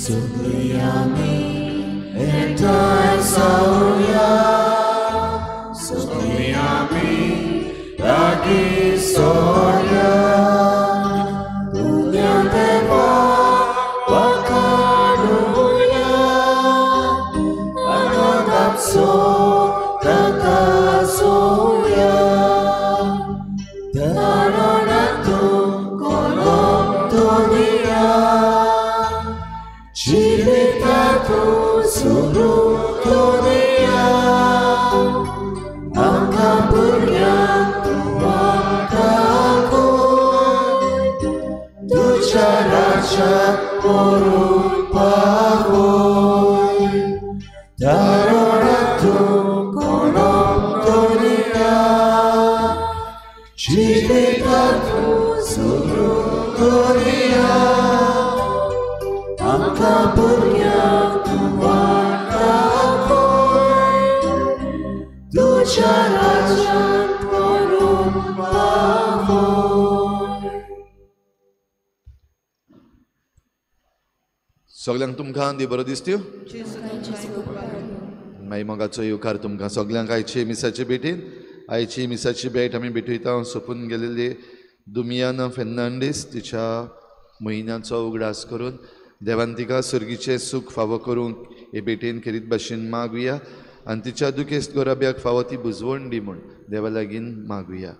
Sugliami etai sauria, sugliami lagi soria, dunia deva wakanuya, anodap so takasoya, daronatu kolom dunia. Civitatu seluruh dunia, angkapurnya Tuhan takut, Tuja Raja Urut Pahoi, Daroratu kolom dunia, Civitatu seluruh dunia. Angkapurnya Tuhan takut, Tuja Raja Urut Pahoi. सगळ्यांक तुमकां बरो दिसत्यो मागीर मोगाचो येवकार तुमकां सगळ्यांक आयचे मिसाचे भेटीन आयची मिसाची भेट आमी भेटयता सोंपून गेलेली दुमियाना फेर्नांडीस तिच्या म्हयन्याचो उगडास करून देवान तिका सर्गीचें सूख फावो करूंक हे भेटेन खेरीत भाशेन मागुया आनी तिच्या दुखेस्त गोराब्याक फावो ती बुजवण दी म्हूण देवा लागीं मागुया.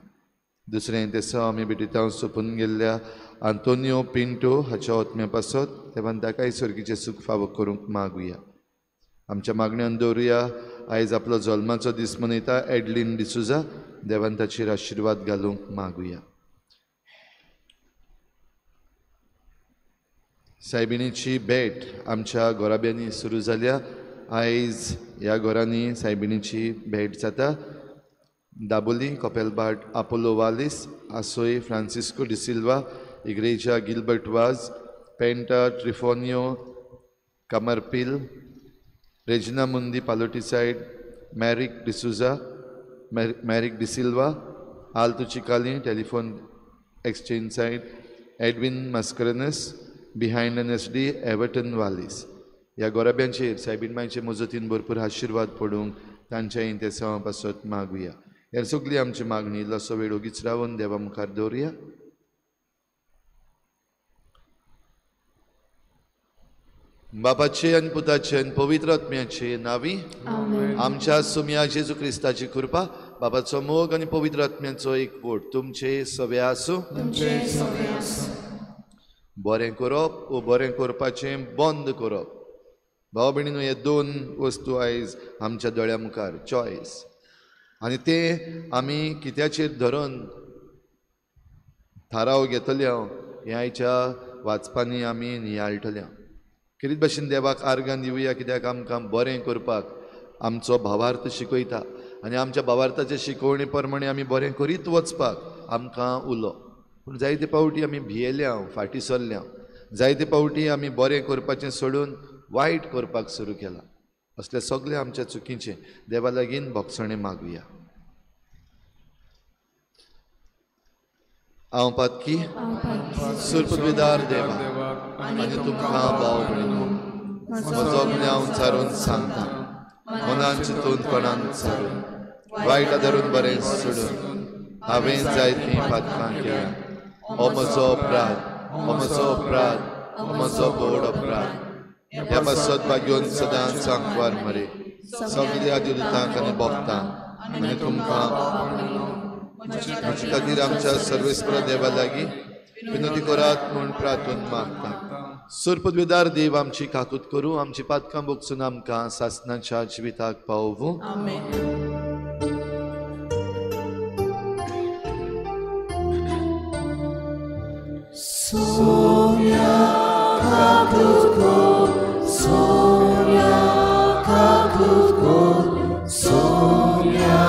दुसरें तेसो आमी भेटयता सोंपून गेल्ल्या आंतोनियो पिंटो हाच्या ओतम्या पासत देवान ताकाय सर्गीचें सूख फावो करूंक मागुया. आमच्या मागण्यांत दवरुया आयज आपलो जल्माचो दीस मनयता एडलीन डिसुजा देवान ताचेर आशिर्वाद घालूंक मागुया. सायबिणीची भेट आमच्या गोराब्यांनी सुरू जाल्या. आयज ह्या घरांनी सायबिणीची भेट जाता. दाबोली कोपेलबाट आपोलो वालीस, आसोय फ्रांसिस्को डिसिल्वा, इग्रेजा गिल्बर्ट वाज, पेंटा ट्रिफोनियो कामारपिल, रेजिना मुंदी पालोटी सायड, मॅरिक डिसुजा, मॅरिक D'Silva, Alto Chicalim telephone exchange side, Edwin Mascarenhas, behind NSD Everton Valis. ह्या गोराब्यांचेर सायबीण मायचे मजतीन भरपूर आशिर्वाद पडूंक तांच्या इंतेसां पासत मागुया. हेर सगळी आमची मागणी इल्लोसो वेळ ओगीच रावन देवा मुखार दवरुया. बापाचे आनी पुताचे आनी पवित्र आत्म्याचे नावी आमच्या सुम्या जेजू क्रिस्ताची कृपा बापाचो मोग आनी पवित्र आत्म्याचो एकवट तुमचे सवे आसूं. बरें करप वो बरें करपाचें बंद करप भाव भयणीनो हे दोन वस्तू आयज आमच्या दोळ्या मुखार चॉयस आनी ते आमी कित्याचेर धरून थाराव घेतले हे आयच्या वाचपांनी आमी नियाळटले. कितें भाशेन देवाक आर्गां दिवया कित्याक आमकां बरें करपाक आमचो भावार्थ शिकयता आनी आमच्या भावार्थाच्या शिकोवणे प्रमाणे आमी बरें करीत वचपाक आमकां उलो. पूण जायते पावटी आमी भियेल्या फाटीं सरल्या. जायते पावटी आमी बरें करपाचें सोडून वायट करपाक सुरू केलां. असलें सगळें आमच्या चुकीचें देवा लागीं भोगसणें मागुया. हांव पातकी सुरपदविदार देवा आनी तुमकां भाव भयणीनो म्हजो गुन्यांव चारून सांगता मनान चिंतून कोणान चारून वायटा धरून बरें सोडून हांवें जायतीं पातकां केल्यां. हो म्हजो अपराध, हो म्हजो अपराध, हो म्हजो बोड अपराध. ह्या पासत घेवन सदांच सांकवार मरे सगळ्या दिवतांक आनी भोगतांक आनी तुमकां म्हजे खातीर आमच्या सर्वेस्पर देवा लागीं विनोदी करात म्हूण प्रार्थून मागता. सुरपदविदार देव आमची काकूत करूं आमची पातकां भोगसून आमकां सासणाच्या जिविताक पावूं. Sonia kakutko, Sonia kakutko, Sonia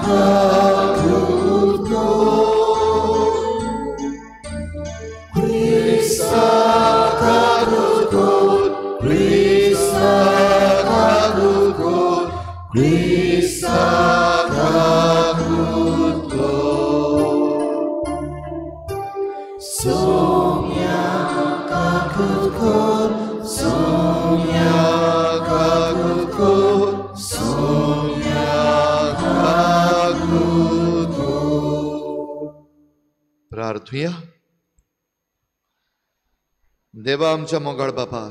kakutko. Krista kakutko, Krista kakutko, Krista kakutko. Sonia kakutko, Sonia प्रार्थुया. देवा आमच्या मोगाळ बापा,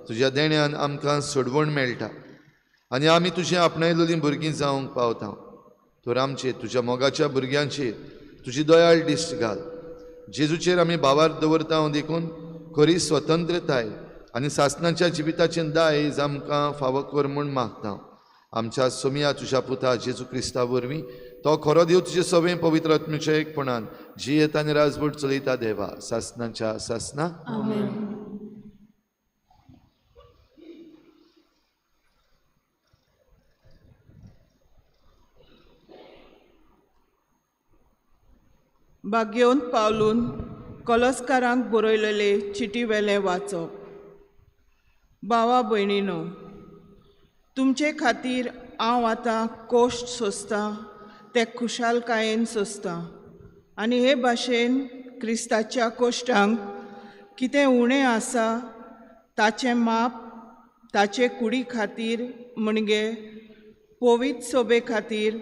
तुज्या देण्यान आमकां सोडवण मेळटा आनी आमी तुजें आपणायलेलीं भुरगीं जावंक पावता. तर आमचे तुज्या मोगाच्या भुरग्यांचेर तुजी दयाळ दिश्ट घाल. जेजूचेर आमी भावार दवरता देखून खरी स्वतंत्रताय आनी सासणाच्या जिविताचें दायज आमकां फावो कर म्हूण मागता. आमच्या सोमिया तुज्या पुता जेजू क्रिस्ता वरवीं तो खरो देव तुजे सवें पवित्र आत्म्याच्या एकपणान जियेत आनी राजवट चलयता देवा सासणाच्या सासना. भाग्योन पावलून कॉलस्कारांक बरयलेले चिटी वेले वाचप. भावा भयणीनो, तुमचे खातीर हांव आतां कोश्ट सोंसतां ते खुशालकायेन सोंसतां आनी हे भाशेन क्रिस्ताच्या कोश्टांक कितें उणें आसा ताचें माप ताचे कुडी खातीर म्हणजे पवित्र सोबे खातीर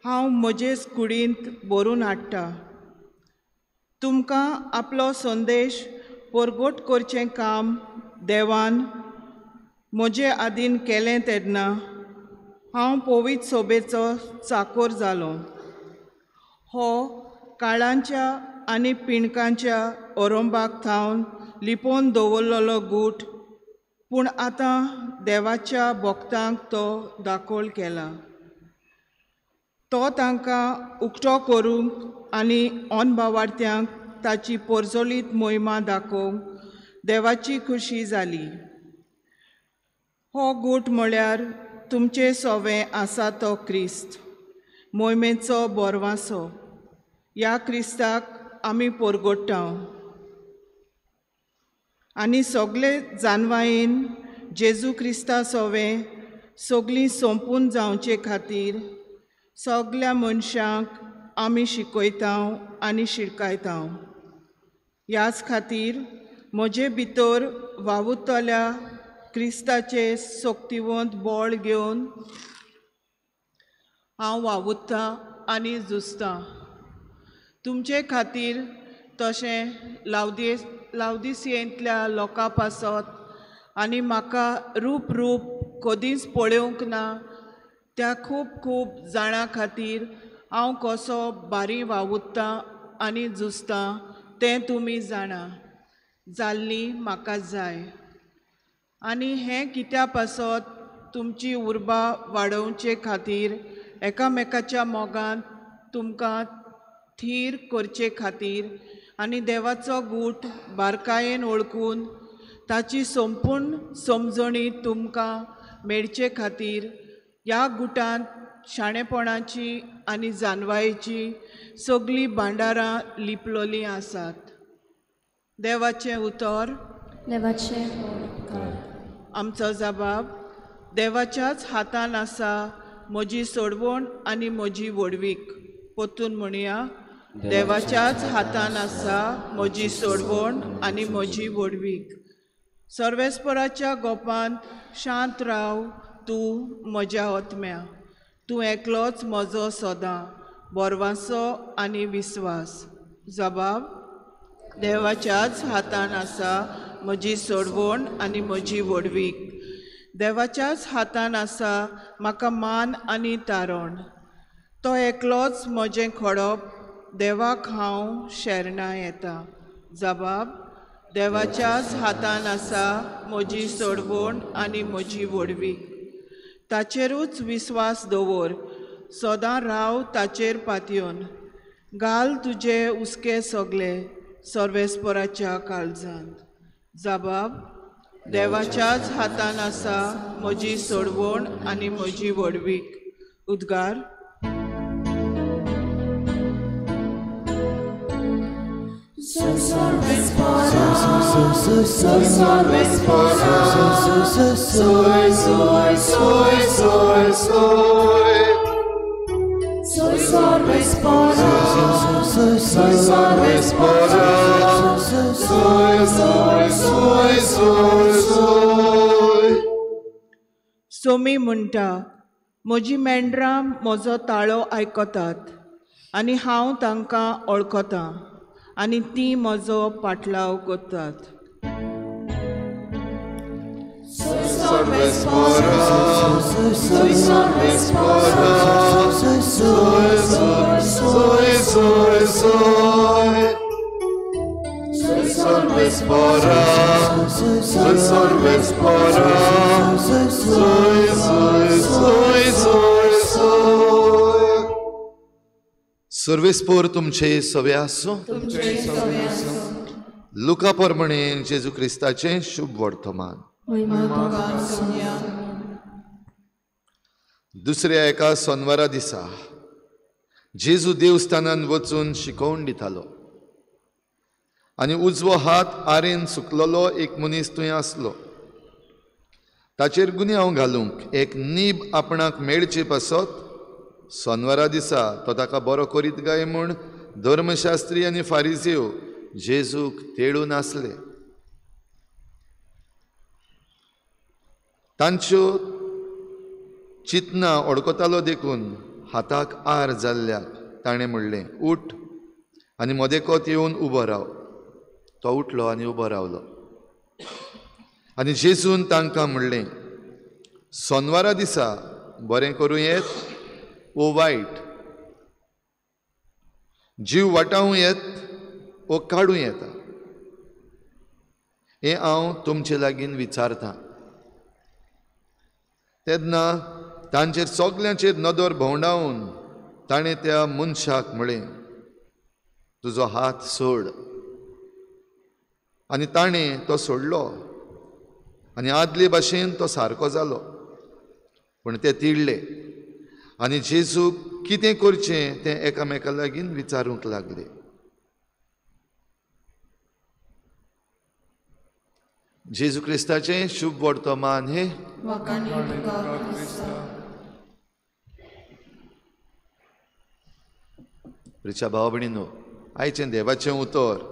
हांव म्हजेच कुडींत भरून हाडटा. तुमकां आपलो संदेश परगोट करचें काम देवान म्हजे आदीन केलें तेन्ना हांव पवित्र सोबेचो चाकोर जालो. हो काळांच्या आनी पिणकांच्या ओरंबाक थावन लिपोवन दवरलेलो गूट, पूण आतां देवाच्या भक्तांक तो दाखोळ केला. तो तांकां उक्तो करूंक आनी अनभावार्थ्यांक ताची पोरजोलीत मोहिमा दाखोवंक देवाची खुशी जाली. हो गूट म्हळ्यार तुमचे सोवें आसा तो क्रिस्त, मोहिमेचो बोरवासो. ह्या क्रिस्ताक आमी पोरगोट्टांव आनी सगळे जानवायेन जेजू क्रिस्ता सोवें सगळीं सोंपून जावचे खातीर सगळ्या मनशांक आमी शिकयतांव आनी शिडकायतांव. ह्याच खातीर म्हजे भितर वावुरतल्या क्रिस्ताचे सोक्तिवंत बोळ घेवन हांव वावुरतां आनी झुजतां. तुमचे खातीर तशें लावदिसियेंतल्या लोकां पासत आनी म्हाका रूप कदींच पळोवंक ना त्या खूब जाणां खातीर हांव कसो बारी वावुरतां आनी झुजतां तें तुमी जाणा. जाल्ली म्हाका जाय आनी हें कित्या पासत तुमची उर्बा वाडोवचे खातीर एकामेकाच्या मोगान तुमकां थीर करचे खातीर आनी देवाचो गूट बारकायेन ओळखून ताची संपूर्ण समजणी तुमकां मेळचे खातीर ह्या गुटांत शाणेपणाची आनी जानवायेची सगळीं भांडारां लिपलोलीं आसात. देवाचें उतर. आमचो जबाब. देवाच्याच हातान आसा म्हजी सोडवण आनी म्हजी वडवीक. पोतून म्हणया, देवाच्याच हातान आसा म्हजी सोडवण आनी म्हजी वडवीक. सर्वेस्पराच्या गोपांत शांत राव तूं म्हज्या आत्म्या. तूं एकलोच म्हजो सदां बोरवासो आनी विस्वास. जबाब. देवाच्याच हातान आसा म्हजी सोडवण आनी म्हजी वडवीक. देवाच्याच हातान आसा म्हाका मान आनी तारण. तो एकलोच म्हजें खडप, देवाक हांव शेरना येता. जबाब. देवाच्याच हातान आसा म्हजी सोडवण आनी म्हजी वडवीक. ताचेरूच विस्वास दवर, सदां राव ताचेर पातयेवन. घाल तुजे हुस्के सगळे सर्वेस्पराच्या काळजांत. जबाब. देवाच्याच हातान आसा म्हजी सोडवण आनी म्हजी वडवीक. उद्गार. सोमी म्हणटा, म्हजी मेंढरां म्हजो ताळो आयकतात आनी हांव तांकां वळखतां. आनी ती म्हजो पाटलाव करतात. Salve spora, salve spora, salve spora, salve spora, सर्वेस्पोर तुमचे सवे आसूं. लुका प्रमाणे जेजू क्रिस्ताचें शुभ वर्तमान. दुसऱ्या एका सोनवारा दिसा जेजू देवस्थानान वचून शिकोवन दितालो आनी उजवो हात आरेन सुकलोलो एक मनीस थंय आसलो. ताचेर गुन्यांव घालूंक एक नीब आपणाक मेळची पासत सोनवारा दिसा तो ताका बरो करीत गाय म्हूण धर्मशास्त्री आनी फारिसेव जेजूक तेडून आसले. तांच्यो चिंतना ओडकोतालो देखून हाताक आर जाल्ल्याक ताणें म्हणलें, उठ आनी मदेकोत येवन उबो राव. तो उठलो आनी उबो रावलो. आनी जेजून तांकां म्हणलें, सोनवारा दिसा बरें करूं येत ओ वायट, जीव वाटावूं येत ओ काडूं येता, हें हांव तुमचे लागीं विचारतां. तेन्ना तांचेर सगल्यांचेर नदर भोंवडावन ताणें त्या मनशाक म्हळें, तुजो हात सोड. आनी ताणें तो सोडलो आनी आदले भाशेन तो सारको जालो. पूण ते तिडले आनी जेजूक कितें करचें तें एकामेका लागीं विचारूंक लागले. जेजू क्रिस्ताचें शुभ वर्तमान हे. प्रिच्या भाव भयणीनो, आयचें देवाचें उतर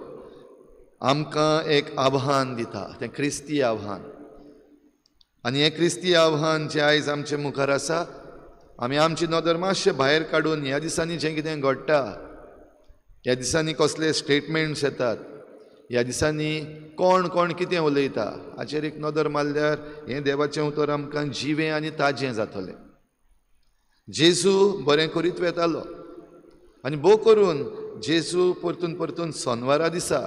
आमकां एक आव्हान दिता, तें क्रिस्ती आव्हान. आनी हें क्रिस्ती आव्हान जें आयज आमचे मुखार आसा, आमी आमची नदर मातशें भायर काडून ह्या दिसांनी जें कितें घडटा, ह्या दिसांनी कसले स्टेटमेंट्स येतात, ह्या दिसांनी कोण कोण कितें उलयता हाचेर एक नदर मारल्यार हें देवाचें उतर आमकां जिवें आनी ताजें जातलें. जेजू बरें करीत वेतालो आनी भोव करून जेजू परतून परतून सोनवारा दिसा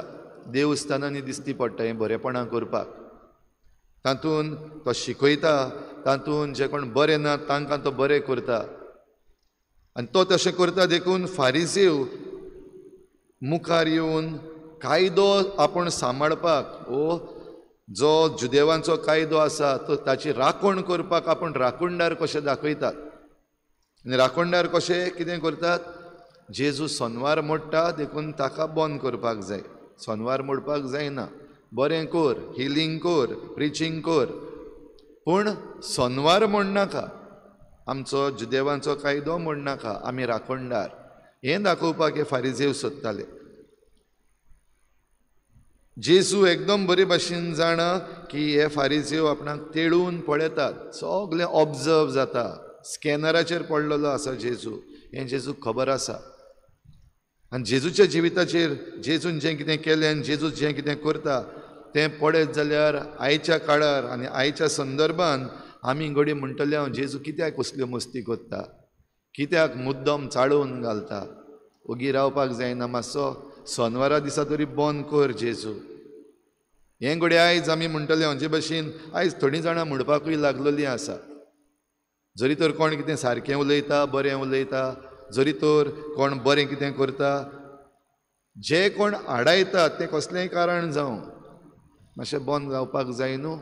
देवस्थानांनी दिसती पडटा हें बरेपणां करपाक. तातूंत तो शिकयता, तातूंत जे कोण बरे ना तांकां तो बरें करता. आनी तो तशें करता देखून फारिसेव मुखार येवन कायदो आपूण सांबाळपाक वो जो जुदेवांचो कायदो आसा तो ताची राखण करपाक आपूण राखणदार कशें दाखयतात. आनी राखणदार कशें कितें करतात, जेजू सोनवार मोडटा देखून ताका बंद करपाक जाय. सोनवार मोडपाक जायना, बरें कर, हिलींग कर, प्रिचींग कर, पूण सोनवार मोडनाका, आमचो जुदेवांचो कायदो मोडनाका, आमी राखणदार. हें दाखोवपाक हे फारिसेव सोदताले. जेजू एकदम बरे भाशेन जाणा की हे फारिसेव आपणाक तेडून पळयतात, सगलें ऑब्जर्व जाता. स्कॅनराचेर पडलेलो आसा जेजू, हें जेजूक खबर आसा. आनी जेजूच्या जिविताचेर जेजून जें कितें केलें आनी जेजू जें कितें करता तें पळयत जाल्यार आयच्या काळार आनी आयच्या संदर्भान आमी घडी म्हणटले हांव जेजू कित्याक कसल्यो मस्ती करता, कित्याक मुद्दम चाळून घालता. ओगी रावपाक जायना, मातसो सोनवारा दिसा तरी बंद कर जेजू. हें घडी आयज आमी म्हणटले हांचे भाशेन आयज थोडीं जाणां म्हणपाकूय लागलेलीं आसा. जरी तर कोण कितें सारकें उलयता, बरें उलयता, जरी तर कोण बरें कितें करता, जे कोण आडायतात तें कसलेंय कारण जावं मातशें बंद जावपाक जाय न्हू.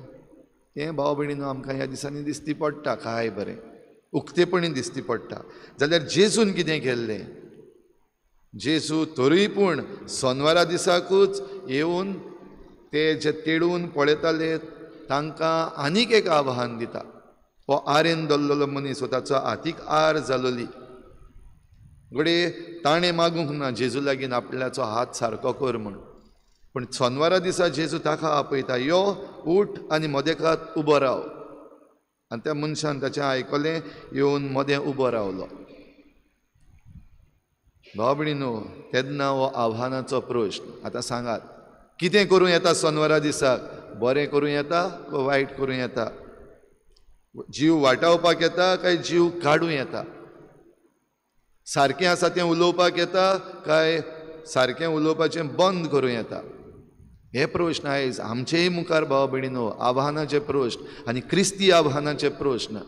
हें भाव भयणीनो आमकां ह्या दिसांनी दिसती पडटा, काय बरें उक्तेपणी दिसती पडटा. जाल्यार जेजून कितें केल्लें, जेजू तरी पूण सोनवारा दिसाकूच येवन ते जे तेडून पळयताले तांकां आनीक एक आव्हान दिता. हो आरेन दल्लोलो मनीस, ताचो हातीक आर जालोली घडये ताणें मागूंक ना जेजू लागीं आपल्याचो हात सारको कर म्हूण. पूण सोनवारा दिसा जेजू ताका आपयता, यो उठ आनी मदेकात उबो राव. आनी त्या मनशान ताचें आयकलें, येवन मदें उबो रावलो. भाव भयणीनो, तेन्ना हो आव्हानाचो प्रश्न. आतां सांगात, कितें करूं येता शेनवारा दिसाक? बरें करूं येता काय वायट करूं येता? जीव वाटावपाक येता काय जीव काडूं येता? सारकें आसा तें उलोवपाक येता काय सारकें उलोवपाचें बंद करूं येता? हे प्रश्न आयज आमचेय मुखार भाव भयणीनो आव्हानाचे प्रश्न आनी क्रिस्ती आव्हानाचे प्रश्न.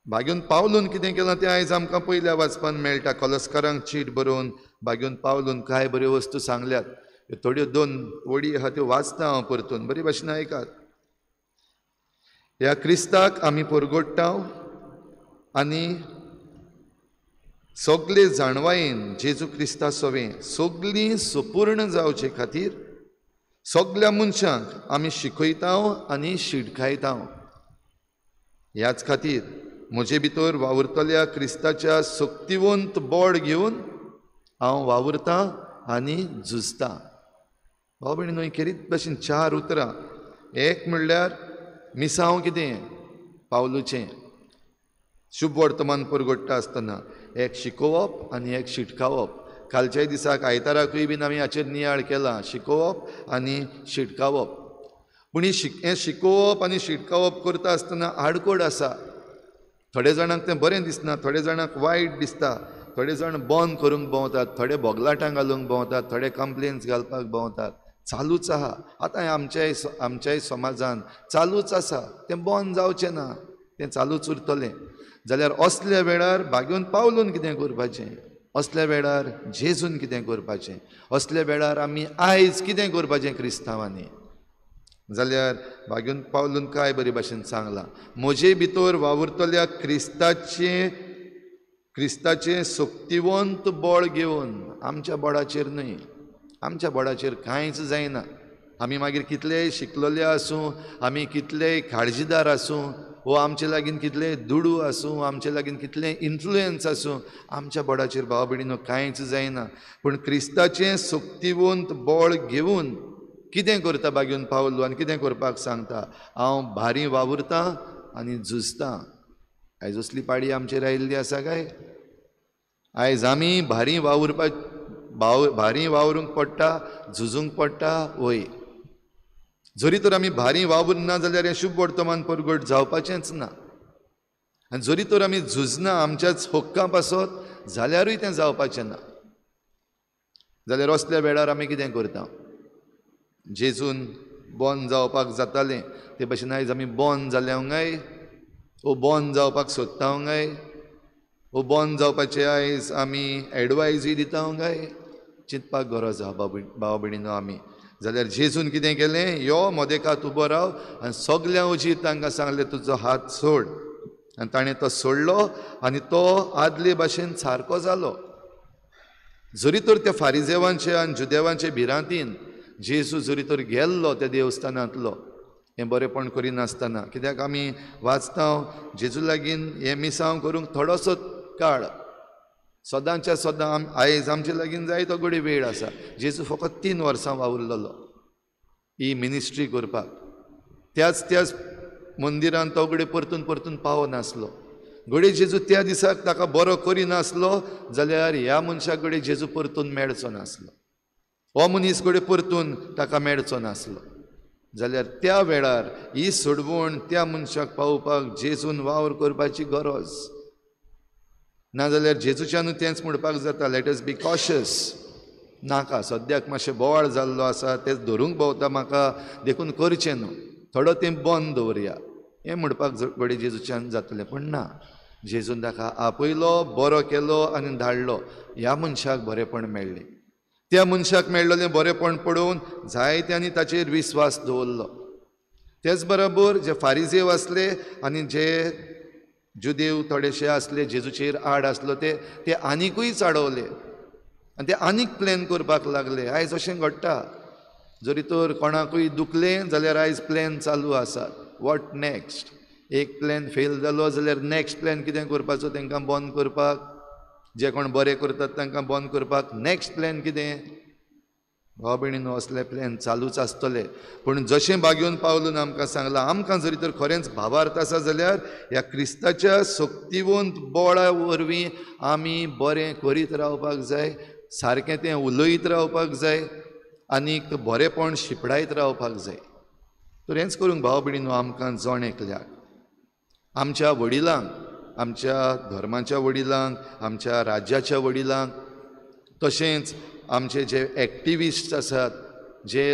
भाग्यून पावलून कितें केलां तें आयज आमकां पयल्या वाचपान मेळटा. कॉलस्कारांक चीट बरोवन भाग्यून पावलून कांय बऱ्यो वस्तू सांगल्यात. थोड्यो 2 वडी आहा त्यो वाचता हांव परतून, बरे भाशेन आयकात. ह्या क्रिस्ताक आमी परगट्टा आनी सगळे जाणवायेन जेजू क्रिस्ता सोवें सगळीं सुपूर्ण जावचे खातीर सगळ्या मनशांक आमी शिकयता आनी शिडकायता. ह्याच खातीर म्हजे भितर वावुरतल्या क्रिस्ताच्या शक्तिवंत बोड घेवन हांव वावुरतां आनी झुजतां. भाव भयणीनो, ही खेरीत भाशेन 4 उतरां. एक म्हणल्यार मिसांव कितें पावलूचें, शुभ वर्तमान परगट्टा आसतना एक शिकोवप आनी एक शिटकावप. कालच्याय दिसाक आयताराकूय बीन आमी हाचेर नियाळ केला, शिकोवप आनी शिटकावप. पूण हें शिकोवप आनी शिटकावप करता आसतना आडकोड आसा. थोडे जाणांक तें बरें दिसना, थोडे जाणांक वायट दिसता. थोडे जाण बंद करूंक भोंवतात, थोडे बोगलाटां घालूंक भोंवतात, थोडे कंप्लेन्स घालपाक भोंवतात. चालूच आहा. आतां आमच्याय समाजान चालूच आसा. तें बंद जावचें ना, तें चालूच उरतलें. जाल्यार असल्या वेळार भाग्यून पावलून कितें करपाचें? असल्या वेळार जेजून कितें करपाचें? असल्या वेळार आमी आयज कितें करपाचें क्रिस्तांवांनी? जाल्यार भाग्यून पावलून काय बरे भाशेन सांगलां, म्हजे भितर वावुरतल्या क्रिस्ताचें शक्तिवंत बळ घेवन. आमच्या बळाचेर न्हय, आमच्या बळाचेर कांयच जायना. आमी मागीर कितलेय शिकलेले आसूं, आमी कितलेय काळजीदार आसूं, वो आमचे लागीं कितलेय दुडू आसूं, आमचे लागीं कितलेय इन्फ्लुएन्स आसूं, आमच्या बळाचेर भाव भयणीनो कांयच जायना. पूण क्रिस्ताचें शक्तिवंत बळ घेवन कितें करता भाग्यून पावलो आनी कितें करपाक सांगता? हांव भारी वावुरतां आनी झुजतां. आयज असली पाळी आमचेर आयिल्ली आसा काय? आयज आमी भारी वावरूंक पडटा, झुजूंक पडटा. वय, जरी तर आमी भारी वावुरना जाल्यार हें शुभ वर्तमान परगट जावपाचेंच ना. आनी जरी तर आमी झुजना आमच्याच हक्कां पासत जाल्यारूय तें जावपाचें ना. जाल्यार असल्या वेळार आमी कितें करता? जेजून बंद जावपाक जातालें ते भाशेन आयज आमी बंद जाल्यांक काय वो बंद जावपाक सोदता काय वो बंद जावपाचें आयज आमी एडवायजूय दिता काय? चिंतपाक गरज आहा भाव भयणीनो आमी. जाल्यार जेजून कितें केलें? यो मोदेकात उबो राव आनी सगल्या उजीर तांकां सांगलें तुजो हात सोड. आनी ताणें तो सोडलो आनी तो आदले भाशेन सारको जालो. जरी तर त्या फारिजेवांचे आनी जुदेवांचे भिरांतीन जेजू जरी तर गेल्लो त्या देवस्थानांतलो हें बरेंपण करिनासतना, कित्याक आमी वाचता जेजू लागीं हें मिसांव करूंक थोडोसो काळ सदांच्या सदां आयज आमचे लागीं जाय तो घडी वेळ आसा. जेजू फकत 3 वर्सां वावुरलेलो ही मिनिस्ट्री करपाक. त्याच मंदिरांत तो घडी परतून पावनासलो. घडी जेजू त्या दिसाक ताका बरो करिनासलो जाल्यार ह्या मनशाक घडी जेजू परतून मेळचो नासलो. हो मनीस घडी परतून ताका मेळचो नासलो. जाल्यार त्या वेळार ही सोडवण त्या मनशाक पावोवपाक जेजून वावर करपाची गरज. नाजाल्यार जेजूच्यानूय तेंच म्हणपाक जाता, लेट अस बी कॉशियस. नाका सद्याक मातशें बोवाळ जाल्लो आसा तें धरूंक भोंवता, म्हाका देखून करचें न्हू, थोडो तें बंद दवरया, हें म्हणपाक घडी जेजूच्यान जातलें. पूण ना, जेजून ताका आपयलो, बरो केलो आनी धाडलो. ह्या मनशाक बरेंपण मेळ्ळें. त्या मनशाक मेळ्ळलें बरेंपण पळोवन जायत्यांनी ताचेर विस्वास दवरलो. तेच बरोबर जे फारिजेव आसले आनी जे जुदेव थोडेशे आसले जेजूचेर आड आसलो ते आनिकूय चाडवले आनी ते आनीक प्लॅन करपाक लागले. आयज अशें घडटा, जरी तर कोणाकूय दुखलें जाल्यार आयज प्लॅन चालू आसात. What next? एक प्लॅन फेल जालो जाल्यार नॅक्स्ट प्लॅन कितें करपाचो तांकां बंद करपाक. जे कोण बरें करतात तांकां बंद करपाक नॅक्स्ट प्लॅन कितें? भाव भयणीनो असले प्लॅन चालूच आसतले, पूण जशें बागेवन पावलून आमकां सांगलां, आमकां जरी तर खरेंच भावार्थ आसा जाल्यार ह्या क्रिस्ताच्या शक्तिवंत बळा वरवीं आमी बरें करीत रावपाक जाय, सारकें तें उलयत रावपाक जाय आनीक बरेंपण शिपडायत रावपाक जाय. तर हेंच करूंक भाव भयणीनो आमकां जण एकल्याक, आमच्या वडिलांक, आमच्या धर्माच्या वडिलांक, आमच्या राज्याच्या वडिलांक, तशेंच आमचे जे एक्टिविस्ट आसात, जे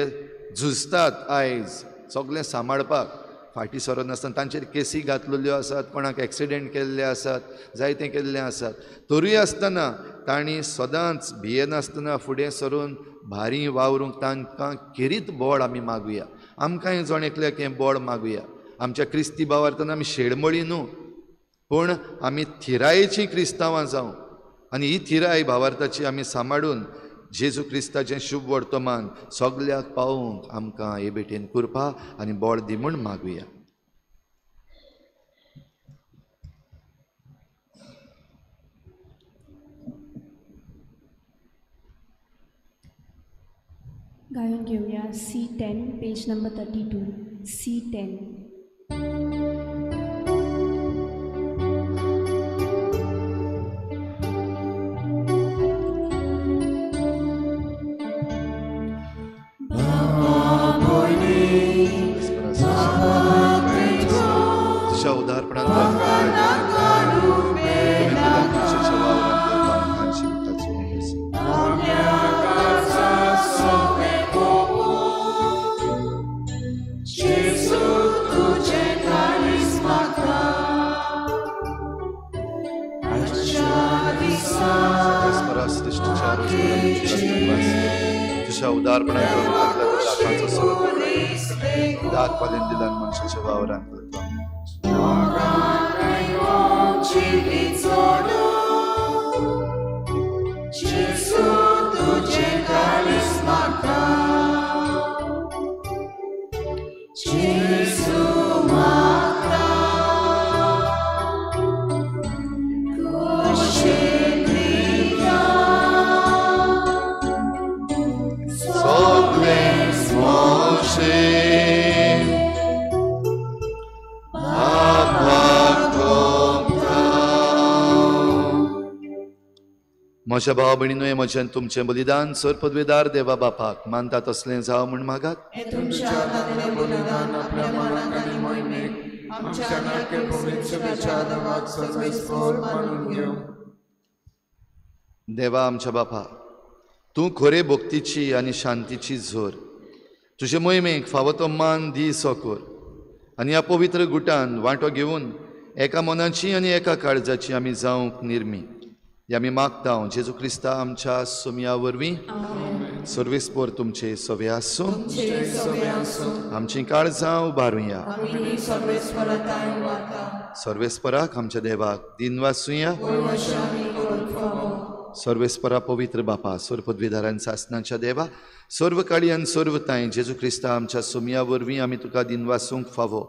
झुजतात आयज सगळें सांबाळपाक, फाटीं सरोन नासतना तांचेर केसी घातलेल्यो आसात, कोणाक एक्सिडेंट केल्ले आसात, जायतें केल्लें आसात, तरी आसतना तांणी सदांच भियेनासतना फुडें सरून भारी वावरूंक तांकां खेरीत बळ आमी मागुया. आमकांय जण एकल्याक हें बळ मागुया. आमच्या क्रिस्ती भावार्थान आमी शेडमळी न्हू, पूण आमी थिरायेचीं क्रिस्तांवां जावं आनी ही थिराय भावार्थाची आमी सांबाळून जेजू क्रिस्ताचें शुभ वर्तमान सगळ्याक पावोवंक आमकां हे भेटेन कृपा आनी बळ दी म्हूण मागुया. गायन घेऊया C10 पेज नंबर 32. C10. तुझ्या उदारपणांत तुझ्या उदारपणांत दाग पालेन दिलान मनशाच्या वावरांत करता. म्हज्या भाव भयणीनो, हें म्हजें तुमचें बलिदान सर पदवेदार देवा बापाक मानता तसलें जावं म्हूण मागात. देवा आमच्या बापा, तूं खरे भक्तीची आनी शांतीची झोर. तुजे मोहिमेक फावो तो मान दी सोकोर आनी ह्या पवित्र गुटान वांटो घेवन एका मनाची आनी एका काळजाची आमी जावंक निर्मी. आमी मागता जेजू क्रिस्ता आमच्या सुमया वरवीं सर्वेस्पोर तुमचे सवे आसूं, आमची काळजां उबारुया. सर्वेस्पराक आमच्या देवाक दिन वासुया. सर्वेस्परा पवित्र बापा, सर्व पदवीधारांच्या सासनाच्या देवा, सर्व काळी आनी सर्व ताय जेजू क्रिस्ता आमच्या सुमया वरवीं आमी तुका दिन वासूंक फावो.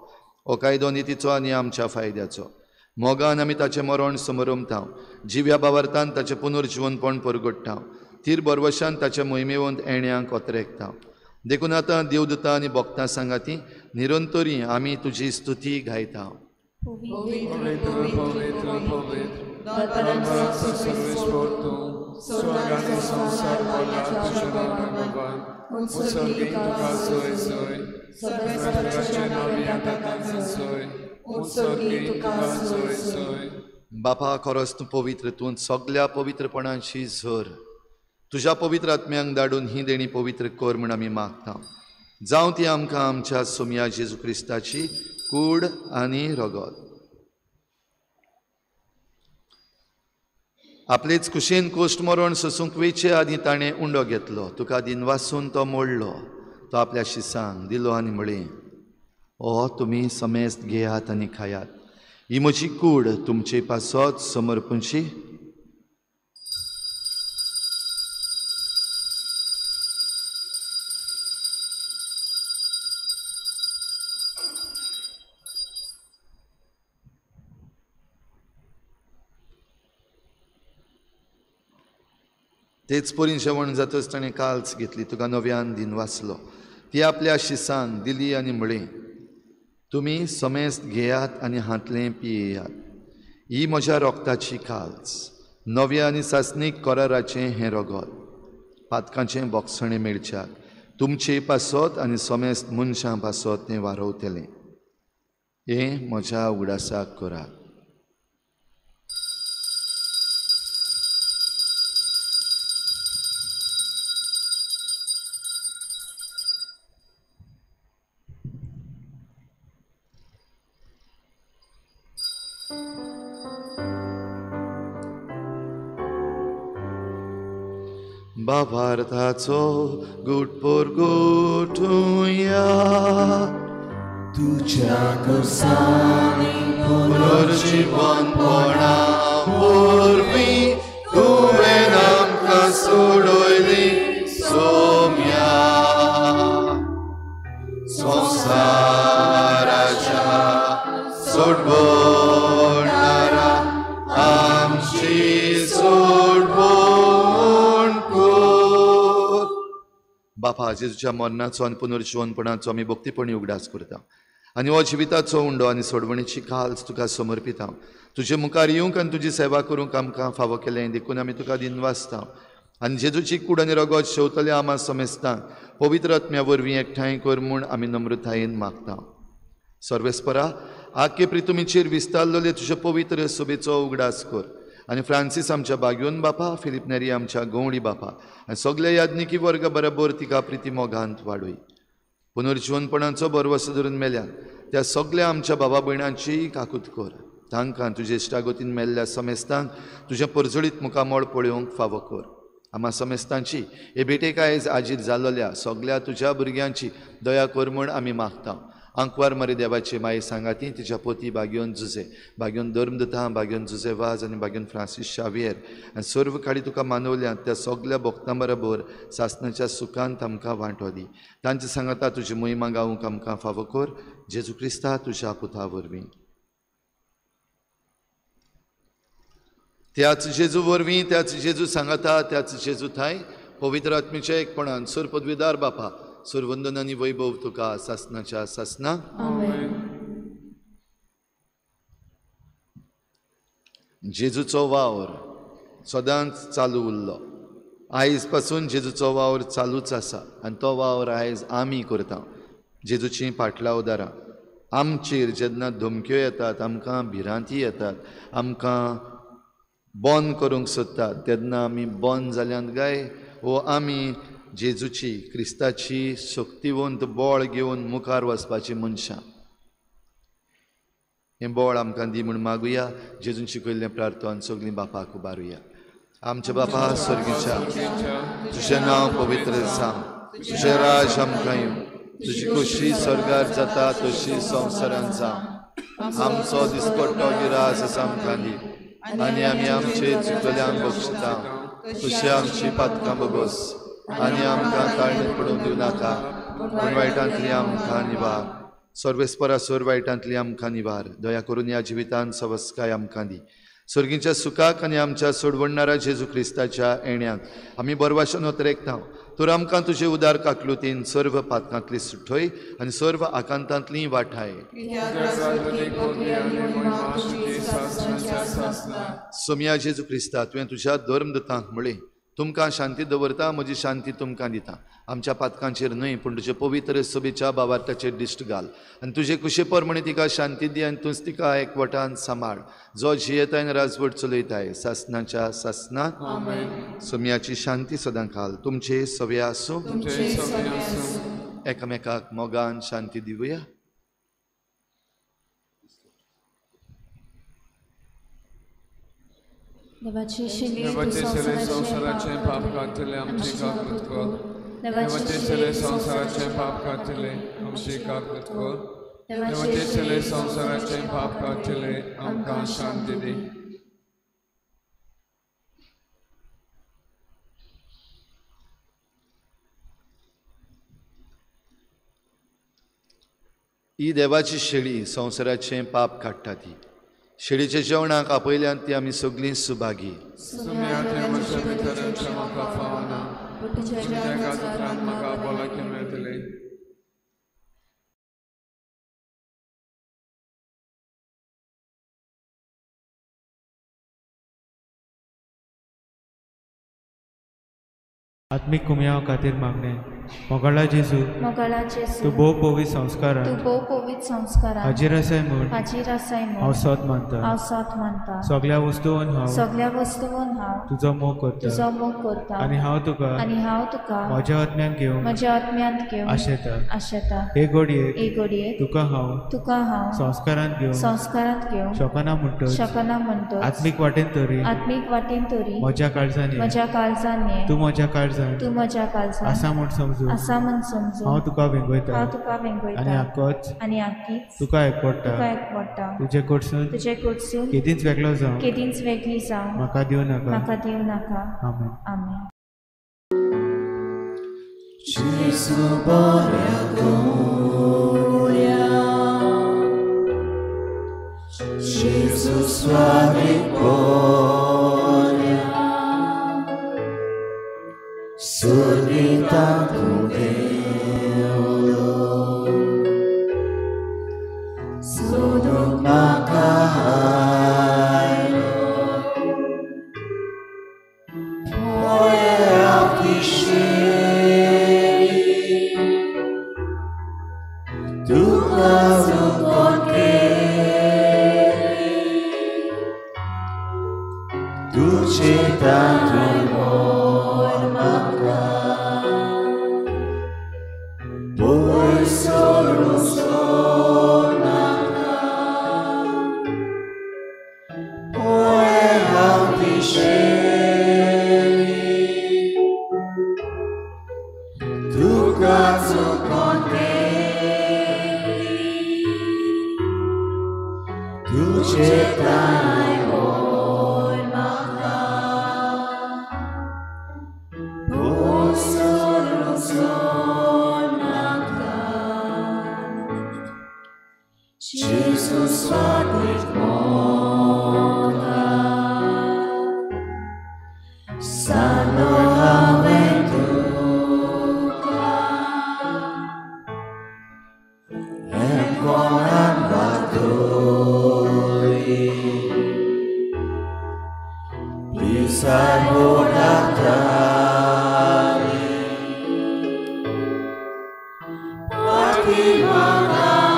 हो कायदो नितीचो आनी आमच्या फायद्याचो. मोगान आमी ताचें मरण समरमतां, जिव्या भावार्थान ताचें पुनर्जीवनपण परगट्टां, तीर बरवशान ताच्या मोहिमेवंत येण्याक कोत्रेकतां. देखून आतां देवदूतां आनी भक्तां सांगाती निरंतरी आमी तुजी स्तुती गायता. बापा, खरोच तूं पवित्र, तूं सगळ्या पवित्रपणाची झर. तुज्या पवित्र आत्म्यांक धाडून ही देणी पवित्र कर म्हूण आमी मागता. जावं ती आमकां आमच्या सुमया जेजू क्रिस्ताची कूड आनी रगत. आपलेच कुशेन कोश्ट मरण सोसूंक वेचे आदी ताणें उंडो घेतलो. तुका दिन वासून तो मोडलो. तो आपल्या शिसांक दिलो आनी म्हळें, ओ तुमी समेस्त घेयात आनी खायात. ही म्हजी कूड तुमचे पासत समर्पूंची. तेच परीन जेवण जातच ताणें काल्स घेतली, तुका नव्यान दिन वाचलो. ती आपल्या शिसान दिली आनी म्हळें, तुमी समेस्त घेयात आनी हातलें पियेयात. ही म्हज्या रोगताची काल्स, नव्या आनी सासणीक कराराचें हें रगत, पातकाचें बोगसणें मेळच्याक तुमचे पासत आनी समेस्त मनशां पासत तें वारवतलें. हें म्हज्या उगडासाक करात. भावार्थाचो गुटपोर गोठुया, तुझ्या कुसानी पुनर्जीवनपणा वरवीं तुवें आमकां सोडयली सोम्या. संवसाराच्या सोडवणारा आमची सोडवण कर. बापा, जेजूच्या मरणाचो आनी पुनर्जीवनपणाचो आमी भक्तीपणी उगडास करता आनी हो जिविताचो उंडो आनी सोडवणेची काल्स तुका समर्पिता. तुजे मुखार येवंक आनी तुजी सेवा करूंक आमकां फावो केलें देखून आमी तुका दिन वाचता. आनी जेजूची कूड आनी रगत शेवतले आमा समेस्तांक पवित्र आत्म्या वरवीं एकठांय कर म्हूण आमी नम्रतायेन मागता. सर्वेस्परा, आख्खे प्रितुमीचेर विस्तारलेले तुजे पवित्र सभेचो उगडास कर आनी फ्रांसीस आमच्या बागयोन बापा, फिलीप नेरी आमच्या गवळी बापा आनी सगळे याज्ञिकी वर्ग बरोबर तिका प्रिती मोगांत वाडय. पुनर्जीवनपणाचो बरवसो धरून मेल्यान त्या सगळ्या आमच्या भावा भयणांची काकूत कर. तांकां तुजे इश्टागतीन मेल्ल्या समेस्तांक तुजें परजळीत मुखामळ पळोवंक फावो कर. आम्हा समेस्तांची हे भेटेक आयज आजीर जाल्ल्या सगळ्या तुज्या भुरग्यांची दया कर म्हूण आमी मागता. आंकवार मारी देवाची माई सांगाती तिच्या पोती बागयोन जुजे, बागयोन धर्मदत्ता, बागयोन जुजे वाज आनी बागयोन फ्रांसीस शावियर आनी सर्व काळी तुका मानवल्यात त्या सगळ्या भक्तां बरोबर सासणाच्या सुखांत आमकां वांटो दी. तांची सांगता तुजी मोहिमा गावूंक आमकां फावो कर. जेजू क्रिस्ता तुज्या पुता वरवीं. त्याच जेजू वरवीं, त्याच जेजू सांगता, त्याच जेजू थाय पवित्र आत्मेच्या एकपणान सुर पदवीदार बापा, सुरवंदन आनी वैभव तुका सासणाच्या सासना. जेजूचो वावर सदांच चालू उरलो. आयज पासून जेजूचो वावर चालूच आसा आनी तो वावर आयज आमी करता. जेजूची पाटलावदारां आमचेर जेन्ना धमक्यो येतात, आमकां भिरांती येतात, आमकां बंद करूंक सोदतात, तेन्ना आमी बंद जाल्यांत गाय वो आमी जेजूची क्रिस्ताची शक्तिवंत बोळ घेवन मुखार वचपाची मनशां. हें बोळ आमकां दी म्हूण मागुया. जेजून शिकयल्लें प्रार्थन सगळीं बापाक उबारुया. आमचे बापा स्वर्गीच्या, तुजें नांव पवित्र जावं, तुजें राज आमकां येवं, तुजी खोशी स्वर्गार जाता तशी संवसारांत जावं. आमचो दिसपट्टो गिरास आसा आमकां दी आनी आमी आमचे चुकल्यांक बक्षिता, तशी आमची पातकां बगोस आनी आमकां ताळणेंत पडूंक दिवं नाका, पूण वायटांतली आमकां निवार. सर्वेस्परा सोर वायटांतली आमकां निवार. दया करून ह्या जिवितांत सवस्काय आमकां दी. सर्गीच्या सुखाक आनी आमच्या सोडवणाऱ्या जेजू क्रिस्ताच्या येण्याक आमी बरवाशेन उतरेकता. तर आमकां तुजे उदार काकलुतीन सर्व पातकांतली सुटय आनी सर्व आकांतांतली वाठाय. सोम्या जेजू क्रिस्ता, तुवें तुज्या धर्मदतांक म्हळें, तुमकां शांती दवरता, म्हजी शांती तुमकां दिता. आमच्या पातकांचेर न्हय पूण तुजे पवित्र सभेच्या भावार्थाचेर दिश्ट घाल आनी तुजे कुशे परमणे तिका शांती दी आनी तूंच तिका एकवटान सांबाळ, जो जियेताय राजवट चलयताय सासणाच्या सासनांत. सोम्याची शांती सदां घाल. तुमचे सवे आसूं. एकामेकाक मोगान शांती दिवया. देवाचे संवसाराचे पाप कातले आमची काकूत कर. देवाचे संवसाराचे पाप कातले आमची काकूत कर. देवाचे संवसाराचे पाप कातले आमकां शांती दी. ही देवाची शेळी संवसाराचें पाप काडटा ती. शेळीच्या जेवणाक आपयल्यान ती आमी सगळीं सुभागी. आमच्या म्हाका फावना तुझ्या कातरान म्हाका बोलाकी मेळटली आत्मिक कुमयाव खातीर मागणे मोगळा जेजू तूं भोव पवित्र संस्कार हाजीर आसाय म्हूण हांव सत मानता सगळ्या वस्तूंवन हांव तुजो मोग करता आनी हांव तुका म्हज्या आत्म्यान घेवन आशेता हे घडयेक तुका हांव संस्कारांत घेवन शकना म्हणटच आत्मीक वाटेन तरी म्हज्या काळजांनी तूं म्हज्या काळजांत आसा म्हूण समजू हांव तुका वेंगयता आनी आख्खीच तुका एकवडटा तुजे कडसून केदींच वेगळो जावं म्हाका दिव नाका आमेन Gesù borea gloria, Gesù suave gloria, Surnita Deolo, Sodom Macairo, Poe Alquisheri, Tu caso conqueri, Tu città amor macar, Poi solo sonacar, Poe Alquisheri, Tu caso conqueri, Tu città amor macar, Poi solo sonacar. Jesus svatlik moga, Sano aventuca, Emkonan baturi, Pisar bodatari, Pati magapon,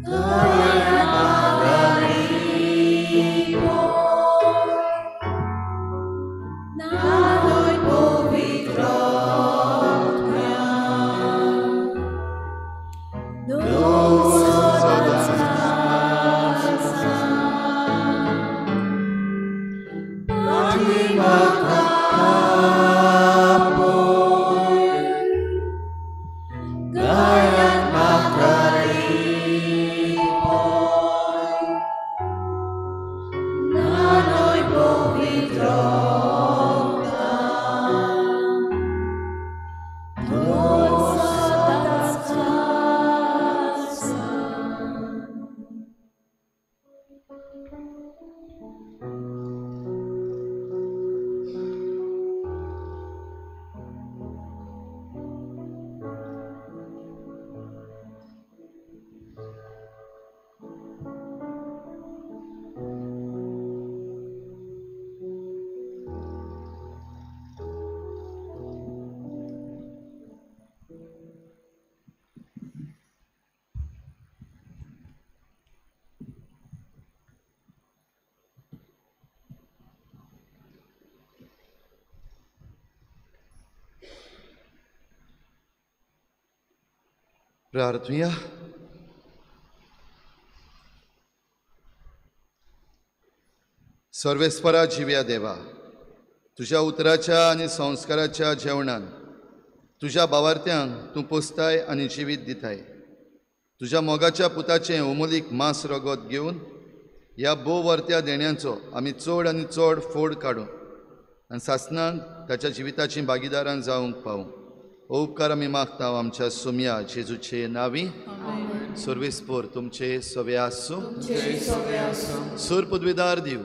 Kaya magaripon, Nano'y povitrot ka, Doon sa Pati magapon, Kaya't magaripon, Nano'y povitrot ka, Doon sa tatasan. प्रार्थूया. सर्वेस्परा जिव्या देवा, तुझ्या उतराच्या आनी संस्काराच्या जेवणान तुझ्या भावार्थ्यांक तूं पोसताय आनी जिवीत दिताय. तुझ्या मोगाच्या पुताचें उमोलीक मांस रगत घेवन ह्या बोवर्त्या देण्यांचो आमी चड आनी चड फोड काडूं आनी सासणांक ताच्या जिविताची भागीदारां जावंक पावूं. हो उपकार आमी मागता आमच्या सोम्या जेजूचे नांवी. Survispor तुमचे सोवे आसूं तुमचे सवे आसूं सूर पदवीदार दिव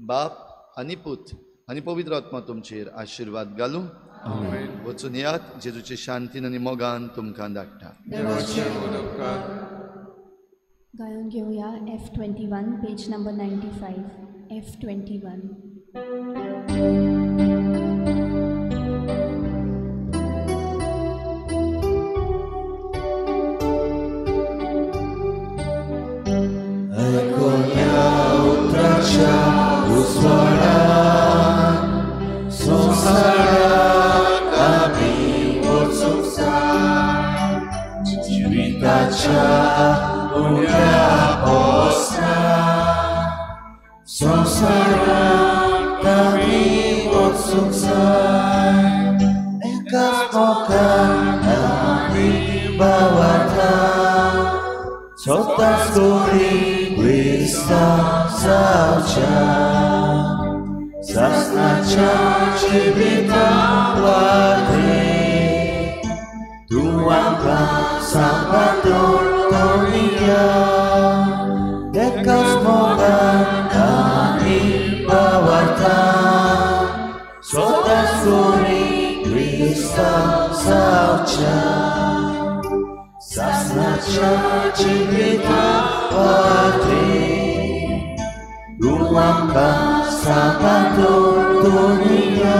बाप आनी पूत आनी पवित्र आत्मा तुमचेर आशिर्वाद घालूं आमेन. वचून यात जेजूचे शांतीन आनी मोगान तुमकां धाडटा देवाचे उपकार. गायन घेऊया F21 page number 95 F21. Sotas gori Krista saucia Sasnacha cibita wate Tuangka Salvador Tonia Dekas moga kami bawata Sotas gori Krista saucia Sasnacha cibita wate Tuangka Salvador Tonia